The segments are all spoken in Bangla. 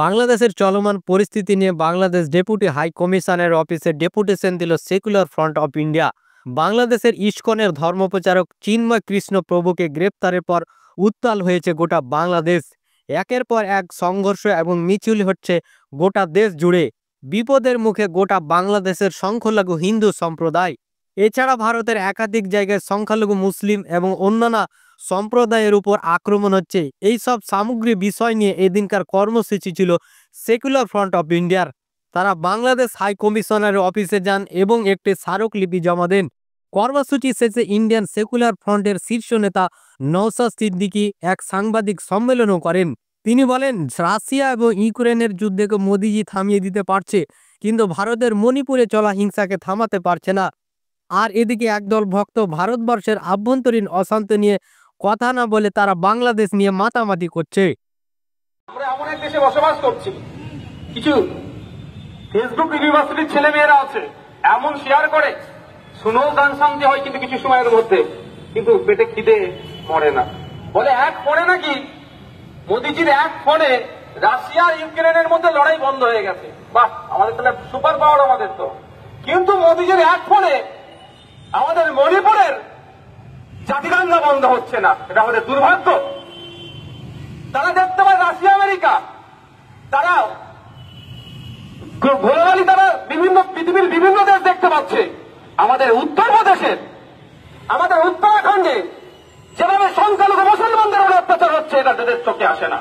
বাংলাদেশের চলমান পরিস্থিতি নিয়ে বাংলাদেশ ডেপুটি হাই কমিশনের অফিসে ডেপুটেশন দিল সেকুলার ফ্রন্ট অফ ইন্ডিয়া। বাংলাদেশের ইস্কনের ধর্মপ্রচারক চিন্ময় কৃষ্ণ প্রভুকে গ্রেপ্তারের পর উত্তাল হয়েছে গোটা বাংলাদেশ। একের পর এক সংঘর্ষ এবং মিছিল হচ্ছে গোটা দেশ জুড়ে। বিপদের মুখে গোটা বাংলাদেশের সংখ্যালঘু হিন্দু সম্প্রদায়, এছাড়া ভারতের একাধিক জায়গায় সংখ্যালঘু মুসলিম এবং অন্যান্য সম্প্রদায়ের উপর আক্রমণ হচ্ছে। এই সব সামগ্রিক বিষয় নিয়ে এদিনকার কর্মসূচি ছিল সেকুলার ফ্রন্ট অফ ইন্ডিয়ার। তারা বাংলাদেশ হাই কমিশনারের অফিসে যান এবং একটি স্মারকলিপি জমা দেন। কর্মসূচি শেষে ইন্ডিয়ান সেকুলার ফ্রন্টের শীর্ষ নেতা নওশাদ সিদ্দিকী এক সাংবাদিক সম্মেলনও করেন। তিনি বলেন, রাশিয়া এবং ইউক্রেনের যুদ্ধকে মোদিজি থামিয়ে দিতে পারছে, কিন্তু ভারতের মণিপুরে চলা হিংসাকে থামাতে পারছে না। আর এদিকে একদল ভক্ত ভারতবর্ষের আভ্যন্তরীণ অশান্তি নিয়ে কথা না বলে তারা বাংলাদেশ নিয়ে মাতামাতি করছে। আমরা এমন এক দেশে বসবাস করছি, কিছু ফেসবুক ইউনিভার্সিটির ছেলে মেয়েরা আছে, এমন শেয়ার করে শুনেও গান শান্তি হয় কিন্তু কিছু সময়ের মধ্যে, কিন্তু পেটে খিদে মরে না। বলে এক ফোনে নাকি মোদিজির এক ফোনে রাশিয়া আর ইউক্রেনের মধ্যে লড়াই বন্ধ হয়ে গেছে। বাহ, আমাদের তাহলে সুপার পাওয়ার আমাদের তো। কিন্তু মোদিজির এক ফোনে আমাদের মণিপুরের জাতিদাঙ্গা বন্ধ হচ্ছে না, এটা আমাদের দুর্ভাগ্য। তারা দেখতে পায় রাশিয়া আমেরিকা, তারা গ্লোবালি তারা পৃথিবীর বিভিন্ন দেশ দেখতে পাচ্ছে। আমাদের উত্তরপ্রদেশের, আমাদের উত্তরাখণ্ডে যেভাবে সংখ্যালঘু মুসলমানদের উপর অত্যাচার হচ্ছে, এটা তাদের চোখে আসে না।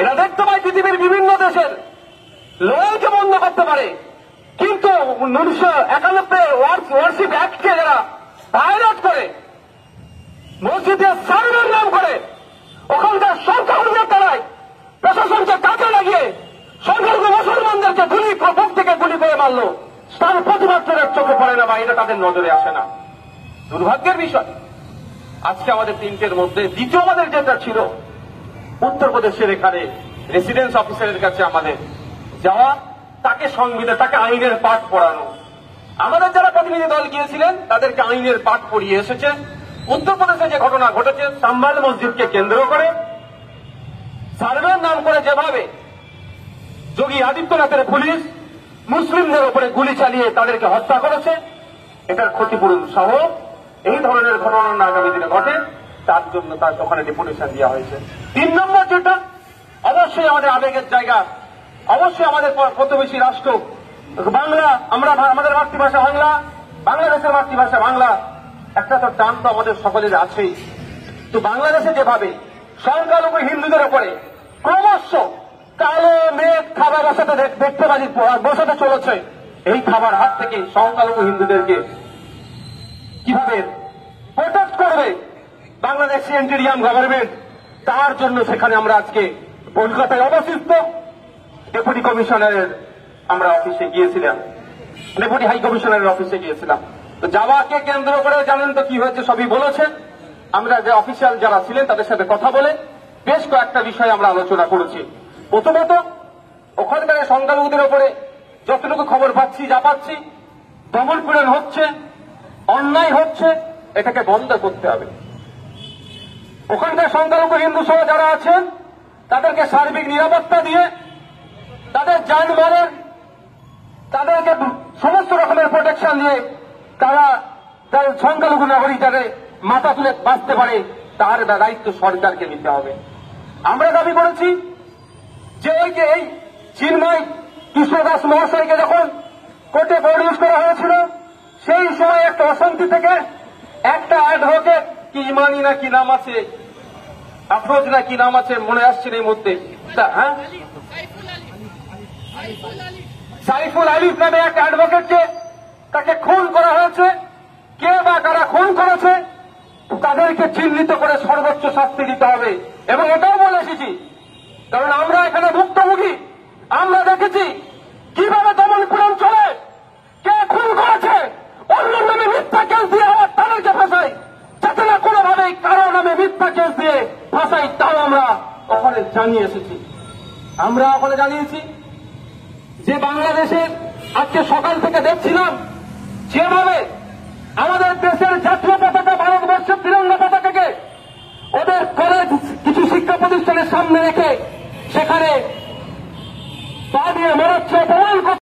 এরা দেখতে পায় পৃথিবীর বিভিন্ন দেশের লড়াইকে বন্ধ করতে পারে, কিন্তু 1991 ওয়ারশিপ অ্যাক্টকে যারা ভায়োলেট করে মসজিদের সার্ভের নাম করে ওখানকার সংখ্যালঘুদের তারাই প্রশাসনকে কাজে লাগিয়ে সংখ্যালঘু মুসলমানদেরকে বুক থেকে গুলি করে মারলো, তার প্রতিবাদ তাদের চোখে পড়ে না বা এটা তাদের নজরে আসে না। দুর্ভাগ্যের বিষয়, আজকে আমাদের তিনটের মধ্যে দ্বিতীয় আমাদের যেটা ছিল উত্তরপ্রদেশের এখানে রেসিডেন্স অফিসারের কাছে আমাদের যাওয়া, তাকে সংবিধান, তাকে আইনের পাঠ পড়ানো। আমাদের যারা প্রতিনিধি দল গিয়েছিলেন তাদেরকে আইনের পাঠ পড়িয়ে এসেছে। উত্তরপ্রদেশে যে ঘটনা ঘটেছে সাম্বাল মসজিদকে কেন্দ্র করে সার্ভের নাম করে যেভাবে যোগী আদিত্যনাথের পুলিশ মুসলিমদের উপরে গুলি চালিয়ে তাদেরকে হত্যা করেছে, এটার ক্ষতিপূরণ সহ এই ধরনের ঘটনা আগামী দিনে ঘটে, তার জন্য তার ওখানে ডেপুটেশন দেওয়া হয়েছে। 3 নম্বর যেটা, অবশ্যই আমাদের আবেগের জায়গা, অবশ্যই আমাদের প্রতিবেশী রাষ্ট্র বাংলা, আমরা আমাদের মাতৃভাষা বাংলা, বাংলাদেশের মাতৃভাষা বাংলা, একটা তো টান তো আমাদের সকলের আছেই। তো বাংলাদেশে যেভাবে সংখ্যালঘু হিন্দুদের উপরে ক্রমশ কালো মেঘ খাবার দেখতে বসাতে চলেছে, এই খাবার হাত থেকে সংখ্যালঘু হিন্দুদেরকে কিভাবে প্রোটেক্ট করবে বাংলাদেশ ইন্টেরিয়াম গভর্নমেন্ট, তার জন্য সেখানে আমরা আজকে কলকাতায় অবস্থিত ডেপুটি কমিশনারের আমরা অফিসে গিয়েছিলাম, ডেপুটি হাই কমিশনারের অফিসে গিয়েছিলাম। তো যাওয়াকে কেন্দ্র করে জানেন তো কি হয়েছে, সবই বলেছেন। আমরা যে অফিসিয়াল যারা ছিলেন তাদের সাথে কথা বলে বেশ কয়েকটা বিষয়ে আমরা আলোচনা করেছি। প্রথমত, ওখানকার সংখ্যালঘুদের উপরে যতটুকু খবর পাচ্ছি, যা পাচ্ছি, দমন পীড়ন হচ্ছে, অন্যায় হচ্ছে, এটাকে বন্ধ করতে হবে। ওখানকার সংখ্যালঘু হিন্দু সহ যারা আছেন তাদেরকে সার্বিক নিরাপত্তা দিয়ে তাদের যানবাহনের তাদেরকে সমস্ত রকমের প্রোটেকশন দিয়ে তারা তাদের সংখ্যালঘু নাগরিক যাতে মাথা তুলে বাঁচতে পারে, তার দায়িত্ব সরকারকে নিতে হবে। আমরা দাবি করেছি যে এই চিন্ময় কৃষ্ণ দাস মহাশয়কে যখন কোর্টে প্রডিউস করা হয়েছিল, সেই সময় একটা অশান্তি থেকে একটা অ্যাডভোকেট কি ইমানি না কি নাম আছে, আফরোজ না কি নাম আছে, মনে আসছে এই মধ্যে, হ্যাঁ, সাইফুল আলিফ নামে এক অ্যাডভোকেটকে তাকে খুন করা হয়েছে। কে বা কারা খুন করেছে তাদেরকে চিহ্নিত করে সর্বোচ্চ শাস্তি দিতে হবে। এবং এটাও বলে এসেছি, কারণ আমরা এখানে ভুক্তভোগী, আমরা দেখেছি কিভাবে দমন পীড়ন চলে, কে খুন করেছে, অন্য নামে মিথ্যা কেস দিয়ে আবার তাদেরকে ফাঁসাই, যাতে না কোনোভাবেই কারো নামে মিথ্যা কেস দিয়ে ফাঁসাই, তাও আমরা ওখানে জানিয়ে এসেছি। আমরা ওখানে জানিয়েছি যে বাংলাদেশে আজকে সকাল থেকে দেখছিলাম যেভাবে আমাদের দেশের জাতীয় পতাকা, ভারতবর্ষের তিরঙ্গা পতাকাকে ওদের কলেজ কিছু শিক্ষা প্রতিষ্ঠানের সামনে রেখে সেখানে তারা তাদের ঝান্ডা উত্তোলন করছে। আমরা দাবি করেছি যে এই চিন্ময় কৃষ্ণ দাস মহাশয়কে যখন কোর্টে প্রডিউস করা হয়েছিল, সেই সময় একটা অশান্তি থেকে একটা অ্যাডভোকেটকে তাকে খুন করা হয়েছে। কে বা কারা খুন করেছে তাদেরকে চিহ্নিত করে সর্বোচ্চ শাস্তি দিতে হবে। এবং এটাও বলে এসেছি, কারণ আমরা এখানে ভুক্তভোগী, আমরা দেখেছি কিভাবে দমন পীড়ন চলে, কে খুন করেছে, অন্য নামে মিথ্যা কেস দিয়ে ফাঁসাই, যাতে না কোনোভাবেই কারো নামে মিথ্যা কেস দিয়ে ফাঁসাই, তাও আমরা ওখানে জানিয়েছি। আমরা ওখানে জানিয়েছি যে বাংলাদেশে আজকে সকাল থেকে দেখছিলাম যেভাবে আমাদের দেশের জাতীয় পতাকা, ভারতবর্ষের তিরঙ্গা পতাকাকে ওদের কলেজ কিছু শিক্ষা প্রতিষ্ঠানের সামনে রেখে সেখানে পা দিয়ে মেরাচ্ছে